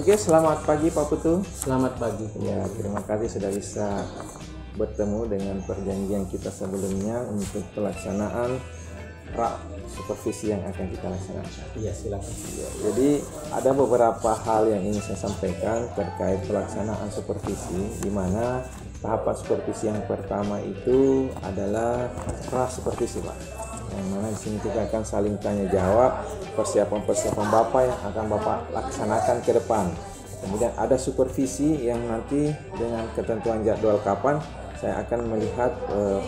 Oke, selamat pagi Pak Putu. Selamat pagi. Ya, terima kasih sudah bisa bertemu dengan perjanjian kita sebelumnya untuk pelaksanaan supervisi yang akan kita laksanakan. Iya, silakan. Ya, jadi ada beberapa hal yang ingin saya sampaikan terkait pelaksanaan supervisi, di mana tahapan supervisi yang pertama itu adalah supervisi, Pak. Yang mana di sini kita akan saling tanya jawab persiapan Bapak yang akan Bapak laksanakan ke depan. Kemudian ada supervisi yang nanti dengan ketentuan jadwal kapan saya akan melihat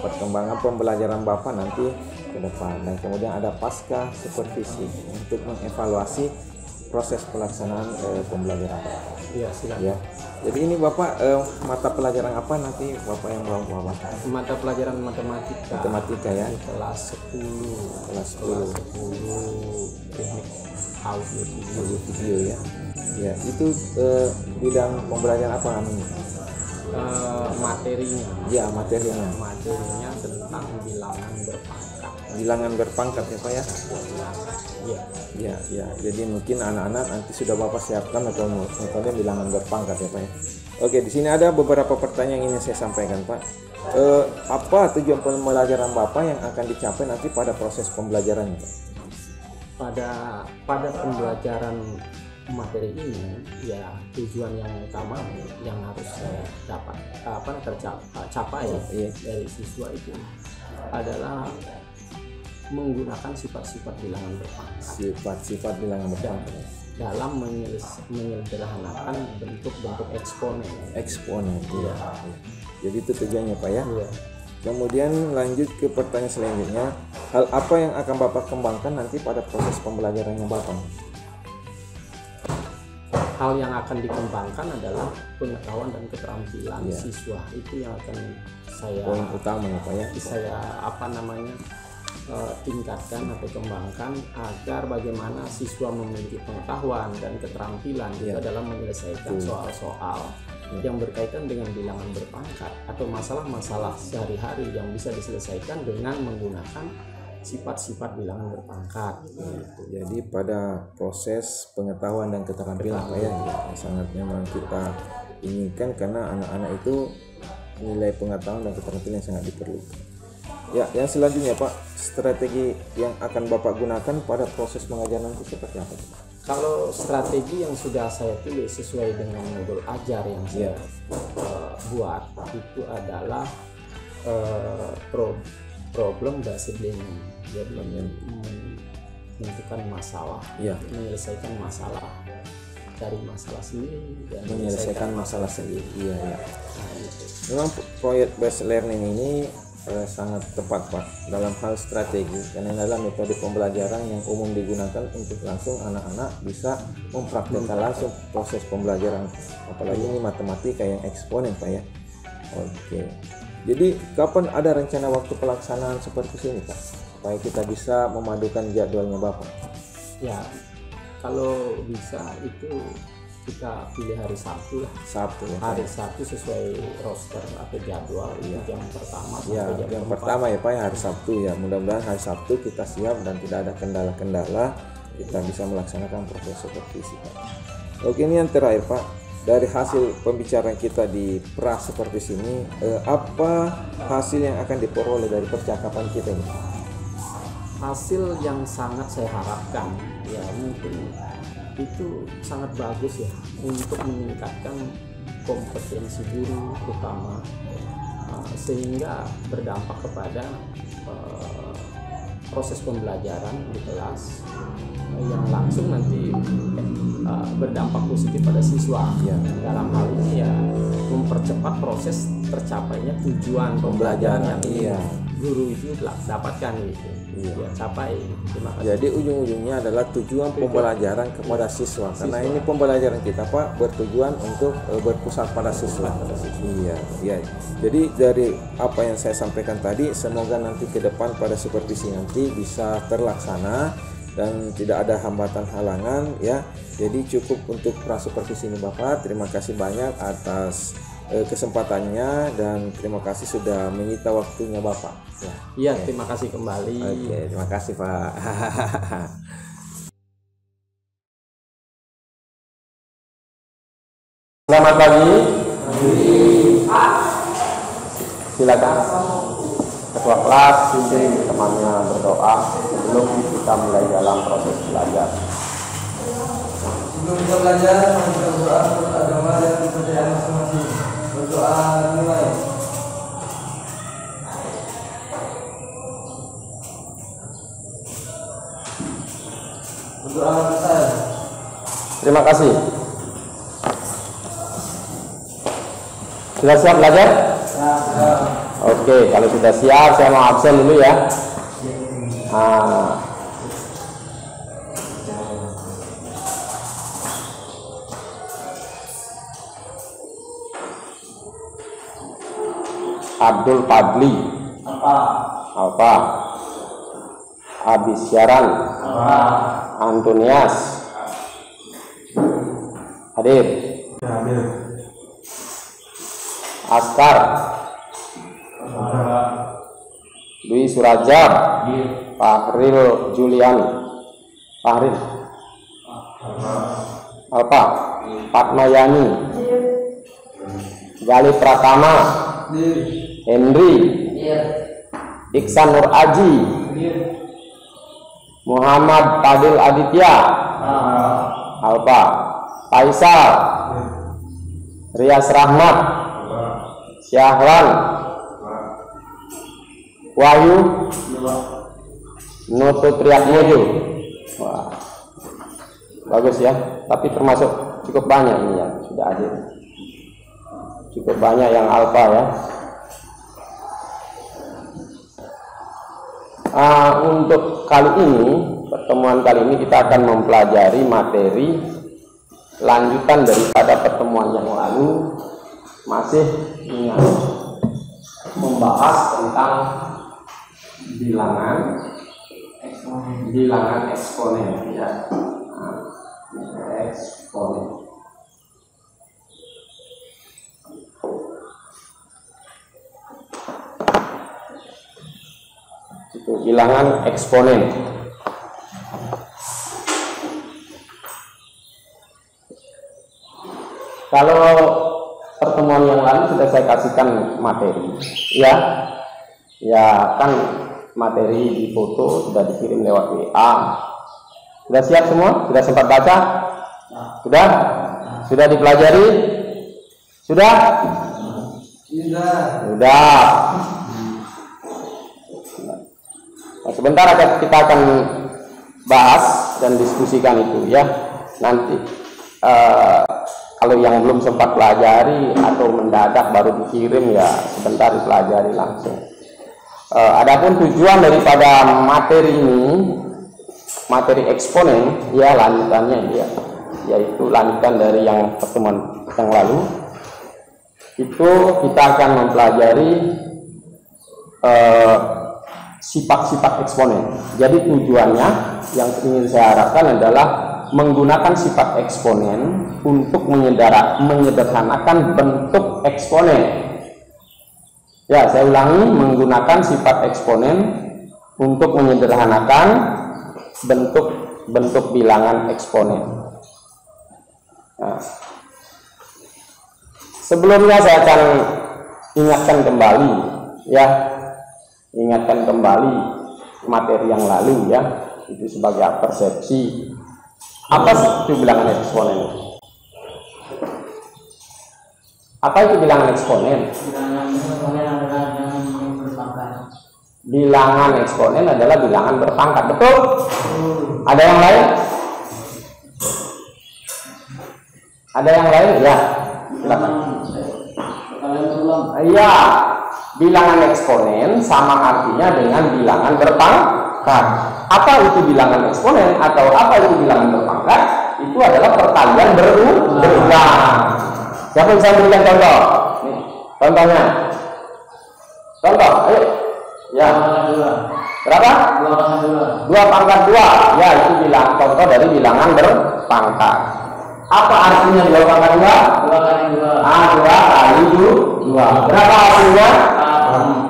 perkembangan pembelajaran Bapak nanti ke depan. Dan kemudian ada pasca supervisi untuk mengevaluasi proses pelaksanaan pembelajaran Bapak. Iya, silakan. Ya. Jadi ini Bapak mata pelajaran apa nanti Bapak yang Bapak? Mata pelajaran matematika. Matematika ya. Kelas 10. Kelas 10. Teknik audio video ya. Ya, itu bidang pembelajaran apa namanya? Materinya. Ya, materinya. Materinya tentang bilangan berpangkat. Bilangan berpangkat ya Pak ya? Iya. Ya. Jadi mungkin anak-anak nanti sudah Bapak siapkan atau metode bilangan berpangkat ya Pak ya. Oke, di sini ada beberapa pertanyaan yang ingin saya sampaikan Pak. Apa tujuan pembelajaran Bapak yang akan dicapai nanti pada proses pembelajarannya Pak? Pada pembelajaran materi ini, ya tujuan yang utama yang harus saya tercapai dari siswa itu adalah menggunakan sifat-sifat bilangan berpangkat. Sifat-sifat bilangan berpangkat dalam menyederhanakan bentuk-bentuk eksponen. Iya. Jadi itu tujuannya Pak ya. Iya. Kemudian lanjut ke pertanyaan selanjutnya, hal apa yang akan Bapak kembangkan nanti pada proses pembelajarannya Bapak? Hal yang akan dikembangkan adalah pengetahuan dan keterampilan siswa. Itu yang akan saya poin utama ya Pak ya. Saya tingkatkan atau kembangkan agar bagaimana siswa memiliki pengetahuan dan keterampilan itu dalam menyelesaikan soal-soal yang berkaitan dengan bilangan berpangkat atau masalah-masalah sehari-hari yang bisa diselesaikan dengan menggunakan sifat-sifat bilangan berpangkat. Jadi pada proses pengetahuan dan keterampilan Pak ya, sangat memang kita inginkan karena anak-anak itu nilai pengetahuan dan keterampilan yang sangat diperlukan. Ya, yang selanjutnya Pak, strategi yang akan Bapak gunakan pada proses pengajaran itu seperti apa? Kalau strategi yang sudah saya tulis sesuai dengan modul ajar yang saya buat itu adalah problem based learning. Jadi menentukan masalah, menyelesaikan masalah dari masalah sendiri dan menyelesaikan masalah sendiri. Iya. Nah, itu. Memang project based learning ini sangat tepat Pak dalam hal strategi karena adalah metode pembelajaran yang umum digunakan untuk langsung anak-anak bisa mempraktikkan langsung proses pembelajaran, apalagi ini matematika yang eksponen Pak ya. Oke. Jadi kapan ada rencana waktu pelaksanaan seperti ini Pak supaya kita bisa memadukan jadwalnya Bapak? Ya, kalau bisa itu kita pilih hari Sabtu lah. Sabtu ya. Hari Sabtu sesuai roster atau jadwal jam pertama sampai jam pertama ya Pak ya, hari Sabtu ya. Mudah-mudahan hari Sabtu kita siap dan tidak ada kendala-kendala, kita bisa melaksanakan proses supervisi Pak. Oke, ini yang terakhir Pak. Dari hasil pembicaraan kita di supervisi ini, apa hasil yang akan diperoleh dari percakapan kita ini? Hasil yang sangat saya harapkan ya mungkin itu sangat bagus ya untuk meningkatkan kompetensi guru utama sehingga berdampak kepada proses pembelajaran di kelas yang langsung nanti berdampak positif pada siswa. Dalam hal ini ya mempercepat proses tercapainya tujuan pembelajaran yang guru itu dapatkan gitu. Capai. Terima kasih. Jadi ujung-ujungnya adalah tujuan pembelajaran kepada siswa. Karena ini pembelajaran kita Pak bertujuan untuk berpusat pada siswa. Iya. Jadi dari apa yang saya sampaikan tadi, semoga nanti ke depan pada supervisi nanti bisa terlaksana dan tidak ada hambatan halangan ya. Jadi cukup untuk supervisi ini Bapak. Terima kasih banyak atas kesempatannya dan terima kasih sudah menyita waktunya Bapak. Iya, terima kasih kembali. Oke, terima kasih Pak. Selamat pagi. Silakan ketua kelas pimpin temannya berdoa sebelum kita mulai dalam proses belajar. Sebelum kita belajar, kita berdoa menurut agama dan kepercayaan masing-masing. Berdoa mulai. Berdoa besar. Terima kasih. Sudah siap belajar? Ya. Oke, kalau sudah siap saya mau absen dulu ya. Abdul Fadli. Apa? Abis Syaran. Antonias. Hadir. Askar. Dwi Surajab. Fahril Julian. Fahril. Alpa. Fatmayani. Gali Pratama. Henry. Iksan Nur Aji. Muhammad Fadil Aditya. Alpa. Faisal. Rias Rahmat. Syahran. Wahyu. Nutu Triatmojo. Wah, bagus ya. Tapi termasuk cukup banyak ini yang sudah hadir. Cukup banyak yang alfa ya. Untuk kali ini, pertemuan kali ini kita akan mempelajari materi lanjutan daripada pertemuan yang lalu, masih membahas tentang bilangan eksponen ya. Eksponen. Itu bilangan eksponen. Kalau pertemuan yang lalu sudah saya kasihkan materi ya kan, materi di foto sudah dikirim lewat WA. Sudah siap semua? Sudah sempat baca? Sudah dipelajari? Sudah. Nah, sebentar kita akan bahas dan diskusikan itu ya. Nanti kalau yang belum sempat pelajari atau mendadak baru dikirim ya sebentar dipelajari langsung. Adapun tujuan daripada materi ini, materi eksponen ya, lanjutannya ya, yaitu lanjutan dari yang pertemuan yang lalu. Itu kita akan mempelajari sifat-sifat eksponen. Jadi tujuannya yang ingin saya harapkan adalah menggunakan sifat eksponen untuk menyederhanakan bentuk eksponen. Ya, saya ulangi, menggunakan sifat eksponen untuk menyederhanakan bentuk bilangan eksponen. Nah, sebelumnya saya akan ingatkan kembali materi yang lalu ya, itu sebagai persepsi. Apa itu bilangan eksponen? Apa itu bilangan eksponen? Bilangan eksponen adalah bilangan berpangkat, betul? Ada yang lain? Ada yang lain? Ya, silakan. Iya, bilangan eksponen sama artinya dengan bilangan berpangkat. Apa itu bilangan eksponen atau apa itu bilangan berpangkat? Itu adalah perkalian berulang. Siapa bisa berikan contoh? Nih, contohnya. Contoh, ayo. Ya. Berapa? 2 pangkat 2. Ya, itu bilang contoh dari bilangan berpangkat. Apa artinya 2 pangkat 2? 2 kali 2. 2 kali 2. Berapa hasilnya?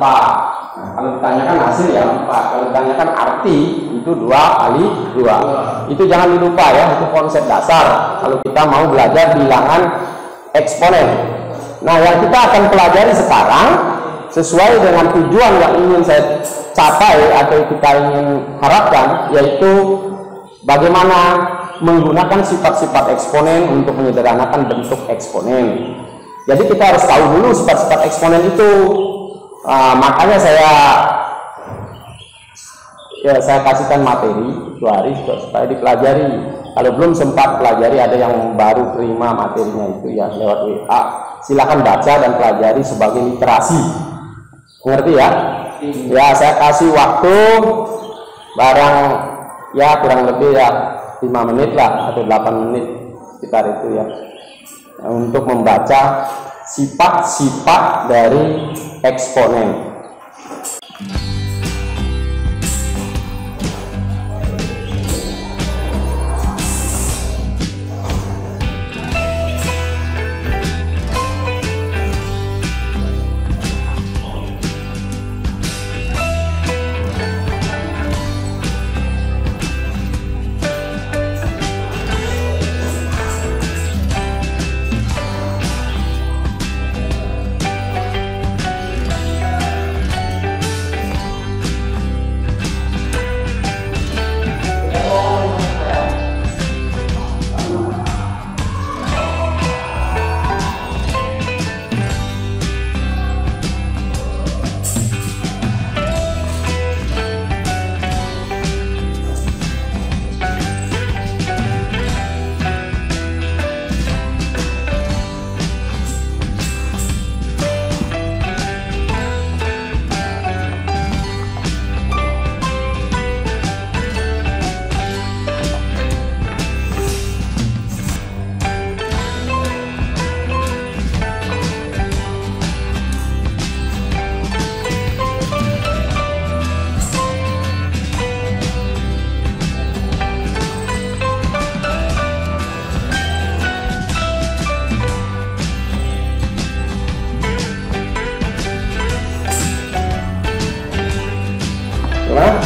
4. Nah, kalau ditanyakan hasil ya 4. Kalau ditanyakan arti itu 2 kali 2. Itu jangan dilupa ya, itu konsep dasar. Kalau kita mau belajar bilangan eksponen. Nah, yang kita akan pelajari sekarang sesuai dengan tujuan yang ingin saya capai atau kita ingin harapkan, yaitu bagaimana menggunakan sifat-sifat eksponen untuk menyederhanakan bentuk eksponen. Jadi kita harus tahu dulu sifat-sifat eksponen itu. Makanya saya kasihkan materi 2 hari supaya dipelajari. Kalau belum sempat pelajari, ada yang baru terima materinya itu ya lewat WA, silakan baca dan pelajari sebagai literasi. Ngerti ya? Ya, saya kasih waktu barang ya kurang lebih ya 5 menit lah atau 8 menit sekitar itu ya, untuk membaca sifat-sifat dari eksponen.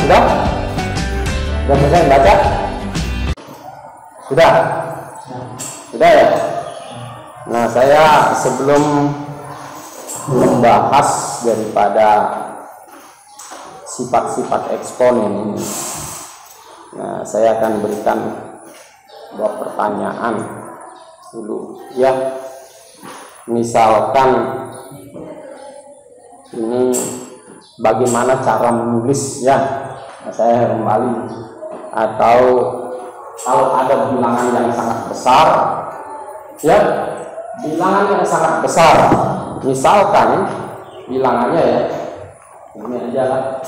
Sudah? Sudah selesai baca? Sudah? Sudah ya? Nah, saya sebelum membahas daripada sifat-sifat eksponen ini, nah, saya akan berikan 2 pertanyaan dulu ya. Misalkan ini bagaimana cara menulis ya, nah, saya kembali, atau kalau ada bilangan yang sangat besar ya, bilangan yang sangat besar, misalkan bilangannya ya ini aja lah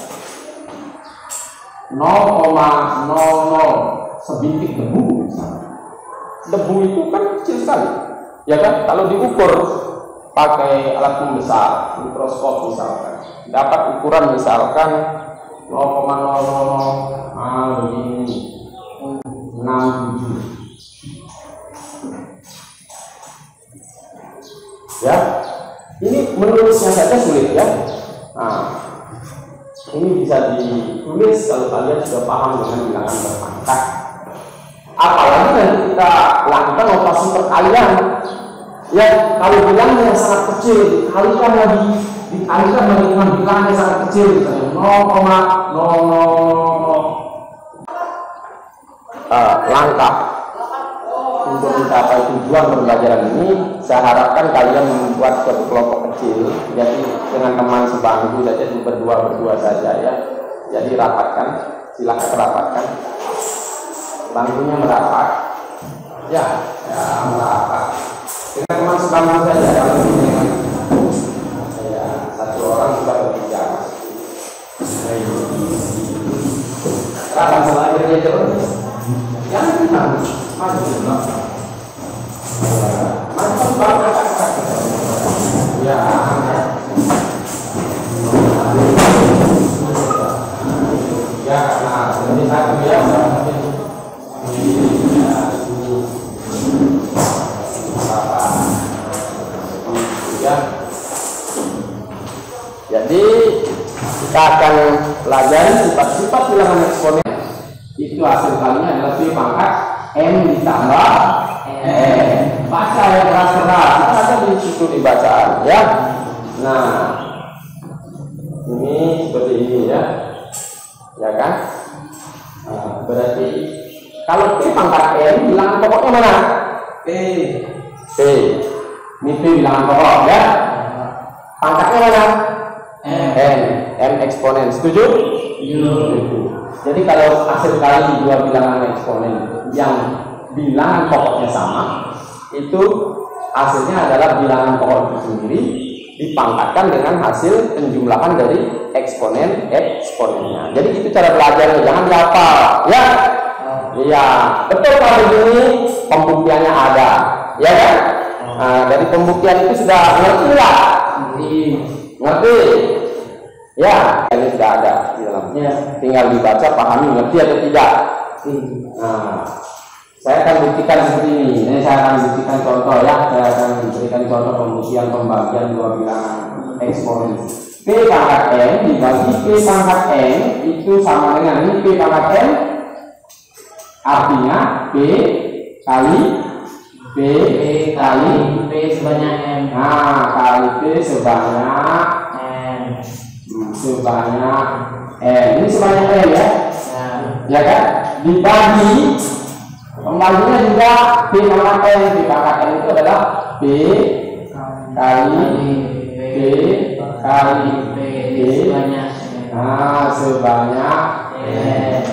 0,00 sebintik debu. Debu itu kan kecil sekali ya kan, kalau diukur pakai alat pembesar mikroskop misalkan dapat ukuran misalkan 0,00 begini 67 ya. Ini menulisnya saja sulit ya. Nah, ini bisa ditulis kalau kalian sudah paham dengan bilangan berpangkat. Apalagi nanti kita lakukan operasi perkalian ya, kalau bilangan yang sangat kecil dikalikan lagi dengan bilangan yang sangat kecil, misalnya 0,000. Langkah untuk mencapai tujuan pembelajaran ini, saya harapkan kalian membuat suatu kelompok kecil, jadi dengan teman sebangku saja, berdua saja ya. Jadi rapatkan, silakan rapatkan, bangkunya merapat ya, merapat dengan teman sebangku saja. Kalau dengan saya satu orang sudah berbicara, rapat selanjutnya terus. Yang kita maju ya, nah ini satu ya, jadi kita akan pelajari sifat-sifat bilangan eksponen. Itu hasil kalinya adalah P pangkat M ditambah N. Baca yang keras-keras. mengikuti bacaan ya. Nah, ini seperti ini ya, ya kan? Nah, berarti kalau P pangkat N bilangan pokoknya mana? P. P. Ini P bilangan pokok ya. Pangkatnya mana? N. N eksponen. Setuju? Jadi kalau hasil kali dua bilangan eksponen yang bilangan pokoknya sama, itu hasilnya adalah bilangan pokok itu sendiri dipangkatkan dengan hasil penjumlahan dari eksponennya. Jadi itu cara belajarnya, jangan dihafal ya. Iya, betul kalau begini pembuktiannya ada, ya kan? Nah, dari pembuktian itu sudah ngerti lah, ngerti, ya, ini sudah ada di dalamnya. Tinggal dibaca, pahami, ngerti atau tidak. Nah, saya akan buktikan seperti ini. Ini saya akan buktikan contoh ya. Saya akan berikan contoh pembuktian pembagian dua bilangan eksponen. P pangkat N dibagi P pangkat N itu sama dengan ini. P pangkat N artinya P kali P kali P sebanyak N. Nah, kali P sebanyak N. Sebanyak N. Ini sebanyak N ya. Ya kan? Dibagi pembaginya juga P pangkat N. P pangkat N itu adalah P kali P kali P sebanyak N. Nah, sebanyak N.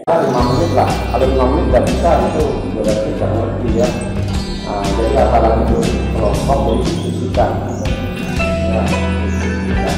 5 menit lah. Kalau 5 menit nggak bisa itu berarti nggak ngerti ya. Nah, jadi apalagi itu kelompok jadi diskusikan. Ya, diskusikan.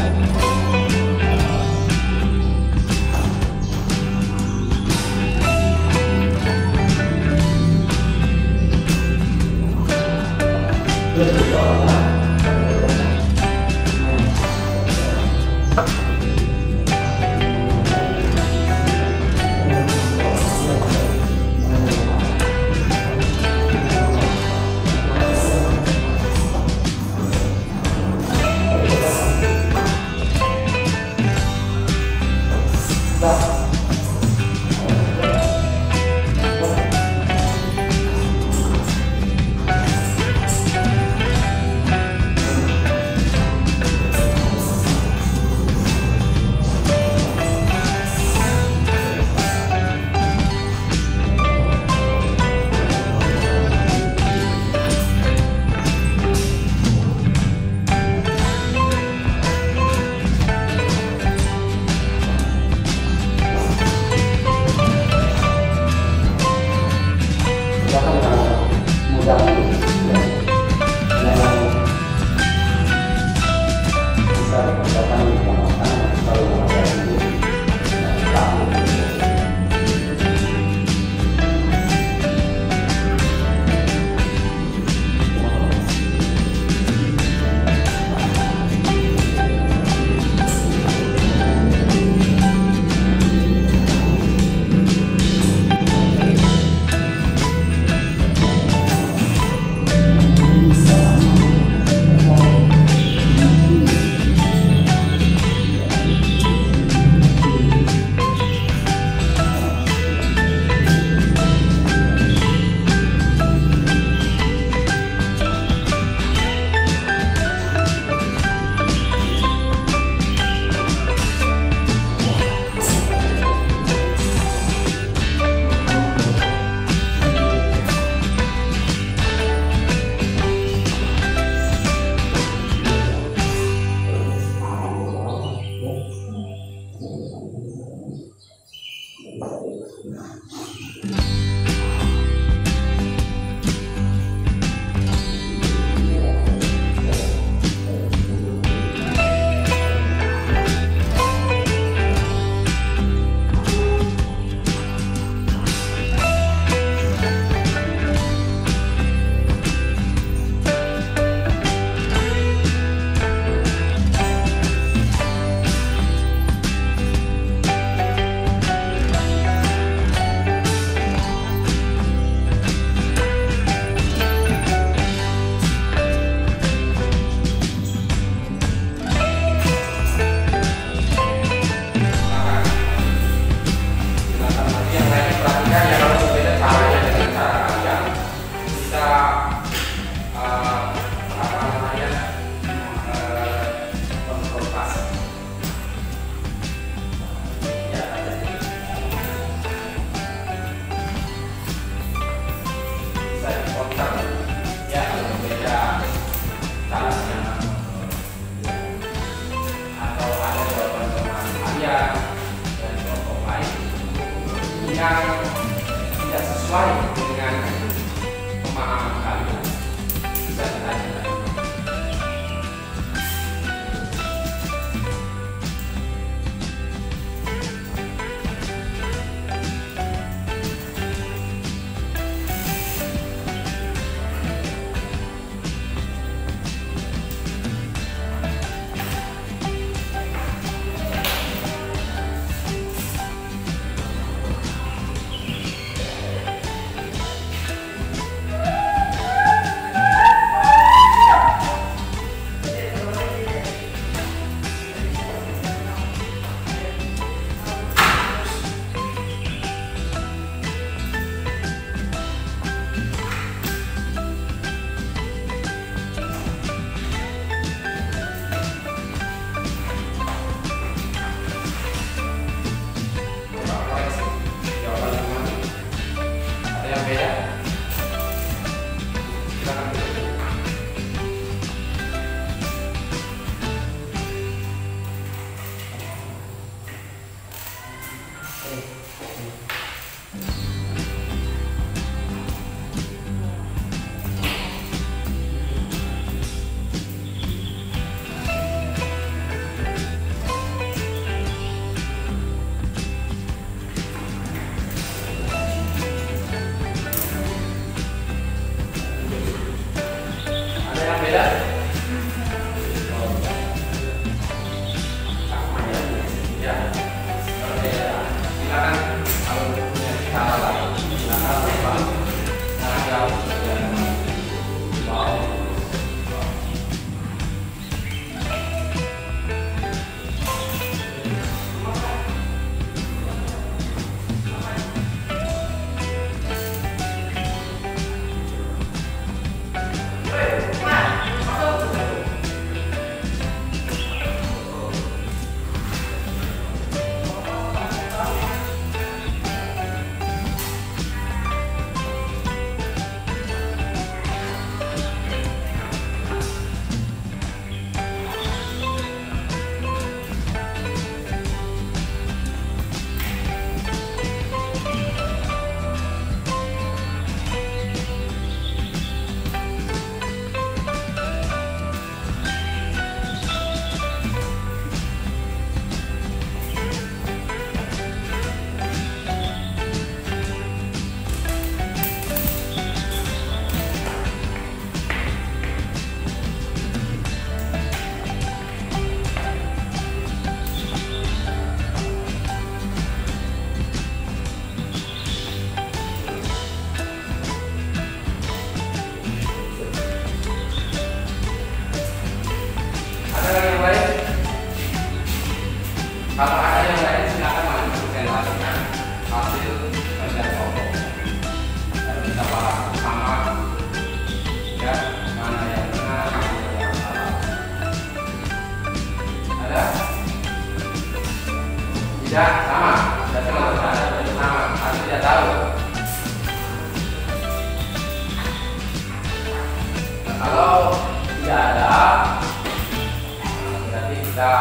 kita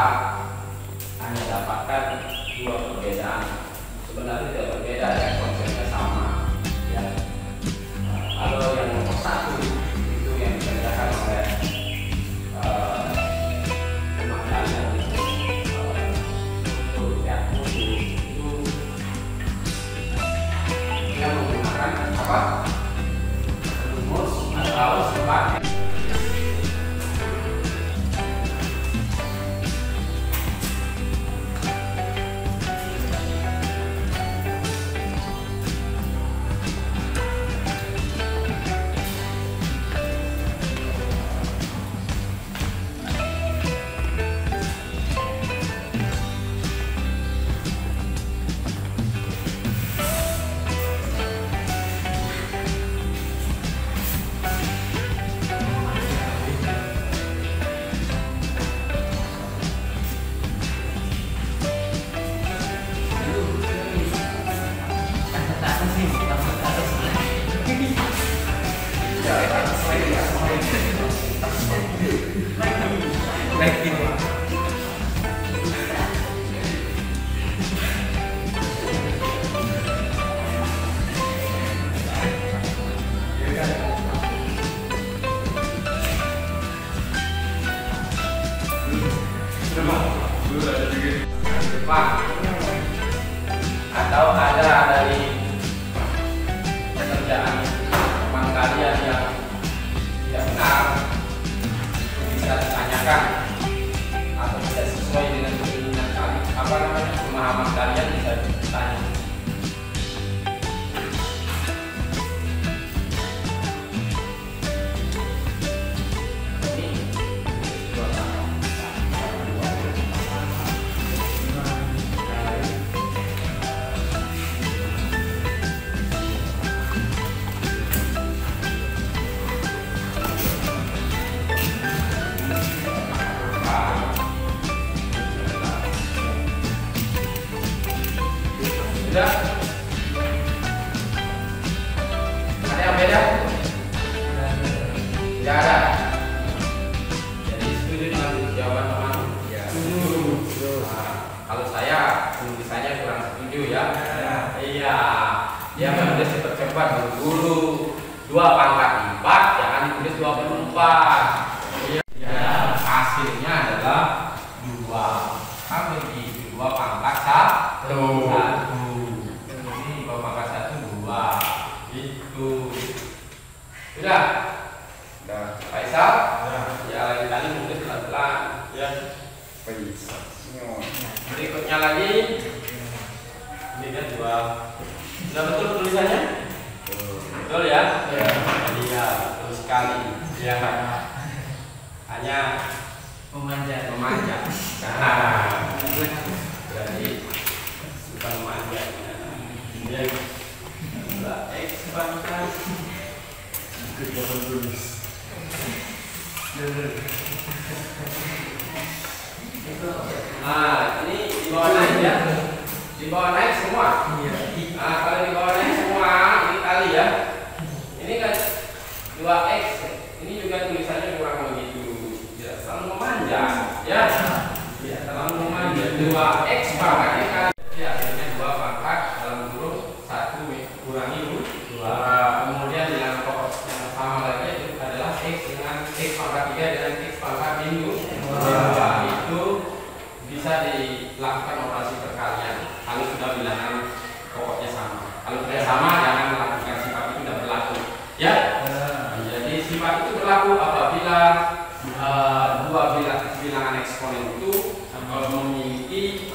hanya dapatkan dua perbedaan. Sebenarnya tidak berbeda ya, konsepnya sama ya. Kalau yang nomor satu itu yang dikerjakan oleh pemangkalan untuk ya itu dia menggunakan apa? Rumus atau sifat. Atau ada dari pekerjaan teman kalian yang tidak benar, bisa ditanyakan atau tidak sesuai dengan keinginan kalian, apa namanya, pemahaman kalian bisa ditanya. Sudah? Ada yang beda? Tidak ada. Jadi setuju dengan jawaban teman? Ya. Nah, kalau saya tulisannya kurang setuju ya. Iya. Dia menulis cepat-cepat dulu 2 pangkat 4, jangan ditulis 24. Iya. Hasilnya adalah 2. Kan begitu, 2 pangkat 1. Itu sudah Faisal ya, lagi kali mungkin pelan-pelan ya. Berikutnya lagi ini kan 2. Sudah betul tulisannya? Betul ya? Iya, betul sekali ya. Hanya memanja. Nah, berarti bukan memanja ya. X pangkat nah, ini di bawah naik ya, di bawah naik semua. Nah, kalau di bawah naik semua ini kali ya, ini kan 2x, ini juga tulisannya kurang begitu, tidak terlalu memanja ya, tidak terlalu memanja. 2x pangkatnya kali ya, akhirnya 2 pangkat dalam kurung 1 kurangi 2. Kemudian bilangan pokok yang sama lagi itu adalah x dengan x pangkat 3 dengan x pangkat minus 2. Itu bisa dilakukan operasi perkalian kalau sudah bilangan pokoknya sama. Kalau tidak sama, jangan melakukan sifat itu, tidak berlaku ya. Jadi sifat itu berlaku apabila dua bilangan eksponen itu memiliki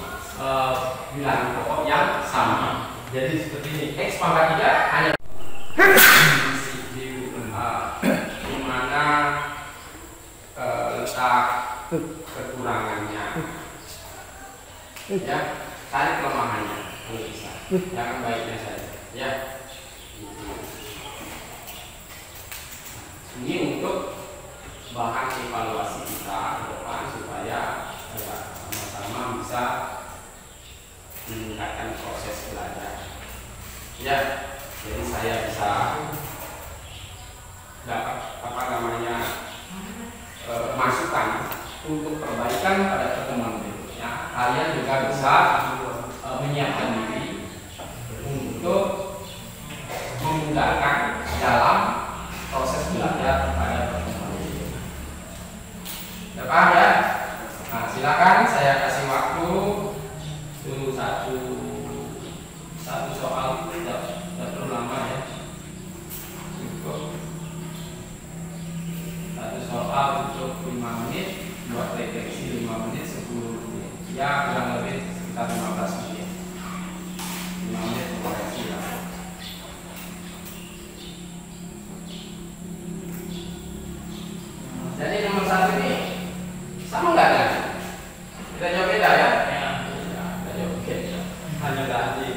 bilangan pokok yang sama. Jadi seperti ini, x pangkat 3 hanya di mana letak kekurangannya ya, cari kelemahannya kalau bisa, jangan baiknya saja ya. Ini untuk bahan evaluasi kita ke depan supaya sama-sama bisa meningkatkan proses belajar ya. Jadi saya bisa dapat masukan untuk perbaikan pada pertemuan berikutnya, kalian juga bisa menyiapkan diri untuk memudahkan dalam proses belajar pada pertemuan berikutnya. Udah paham ya? Nah, silakan saya kasih waktu itu satu soal, tidak perlu lama ya. Cukup satu soal untuk 5 menit, buat refleksi 5 menit, 10 menit, ya kurang lebih sekitar 15 menit. 5 menit koreksi lah. Jadi nomor 1 ini sama nggak ya? Kita jawab beda ya? Ya, kita jawab beda. Hanya ganti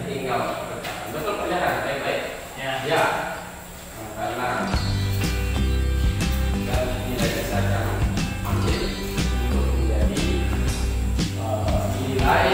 tinggal betul kelihatan baik-baik. Ya. Nah, karena nilai saja ambil untuk menjadi nilai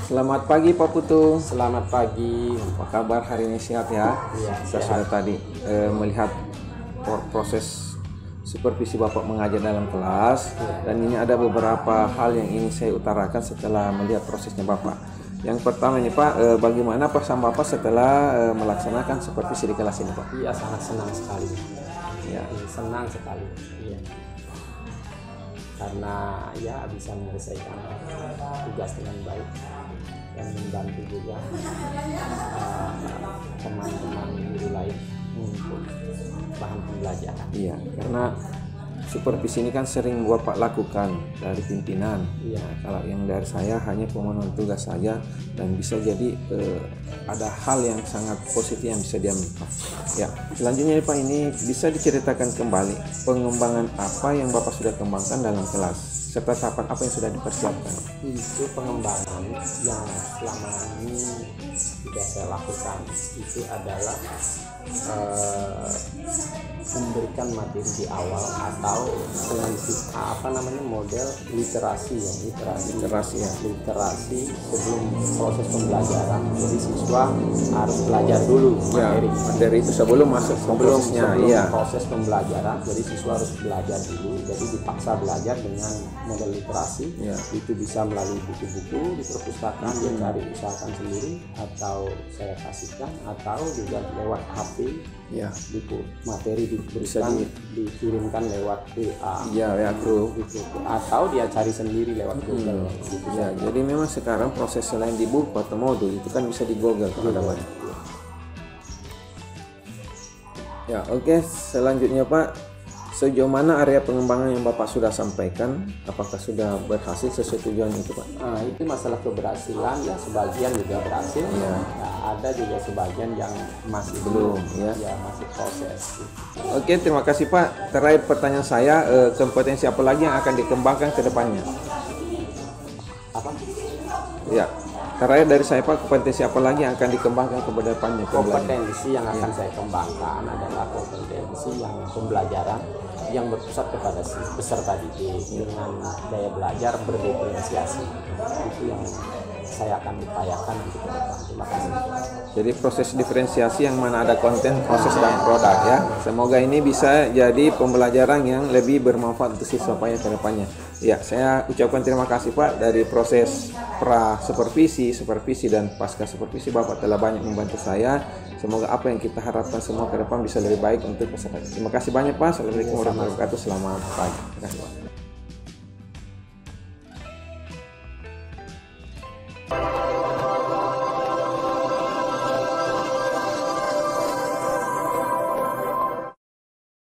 Selamat pagi Pak Putu. Selamat pagi. Apa kabar hari ini, sehat ya? Iya, Kita sehat. sudah tadi melihat proses supervisi Bapak mengajar dalam kelas, dan ini ada beberapa hal yang ingin saya utarakan setelah melihat prosesnya Bapak. Yang pertama ini Pak, bagaimana perasaan Bapak setelah melaksanakan supervisi di kelas ini Pak? Iya, sangat senang sekali. Ya. Senang sekali. Iya. Karena ya bisa menyelesaikan tugas dengan baik dan membantu juga teman-teman guru lain untuk bahan pembelajaran. Iya, karena supervisi ini kan sering Bapak lakukan dari pimpinan. Iya. Nah, kalau yang dari saya hanya pemenuhan tugas saja, dan bisa jadi ada hal yang sangat positif yang bisa diambil Pak. Ya, selanjutnya Pak, ini bisa diceritakan kembali pengembangan apa yang Bapak sudah kembangkan dalam kelas, serta tahapan apa yang sudah dipersiapkan. Itu pengembangan yang selama ini sudah saya lakukan itu adalah memberikan materi di awal atau dengan model literasi ya, literasi sebelum proses pembelajaran. Jadi siswa harus belajar dulu Materi itu sebelum masuk ke prosesnya. Iya. Proses pembelajaran, jadi siswa harus belajar dulu. Jadi dipaksa belajar dengan model literasi. Iya. Itu bisa melalui buku-buku di perpustakaan, dia cari usahakan sendiri, atau saya kasihkan, atau juga lewat HP. Ya. Materi diberikan, dikirimkan lewat WA. Iya, ya bro. Gitu. Atau dia cari sendiri lewat Google. Gitu. Ya, jadi memang sekarang proses selain di buku atau modul itu kan bisa di Google kalau ada banyak. Ya, oke. Selanjutnya Pak, sejauh mana area pengembangan yang Bapak sudah sampaikan? Apakah sudah berhasil sesuai tujuan itu Pak? Nah, itu masalah keberhasilan ya, sebagian juga berhasil. Ya. Nah, ada juga sebagian yang masih Belum, ya. Masih proses. Oke, terima kasih Pak. Terakhir pertanyaan saya, kompetensi apa lagi yang akan dikembangkan ke depannya? Apa? Ya, terakhir dari saya Pak, kompetensi apa lagi yang akan dikembangkan ke depannya? Kompetensi yang akan saya kembangkan adalah kompetensi yang pembelajaran yang berpusat kepada si peserta didik dengan daya belajar berdiferensiasi. Itu yang saya akan upayakan untuk ke depan. Terima kasih. Jadi proses diferensiasi yang mana ada konten, proses, dan produk ya. Semoga ini bisa jadi pembelajaran yang lebih bermanfaat untuk siswa Pak ke depannya. Ya, saya ucapkan terima kasih Pak, dari proses pra supervisi, supervisi, dan pasca supervisi Bapak telah banyak membantu saya. Semoga apa yang kita harapkan semua ke depan bisa lebih baik untuk peserta. Terima kasih banyak Pak. Assalamualaikum warahmatullahi wabarakatuh. Selamat pagi. Terima kasih Pak.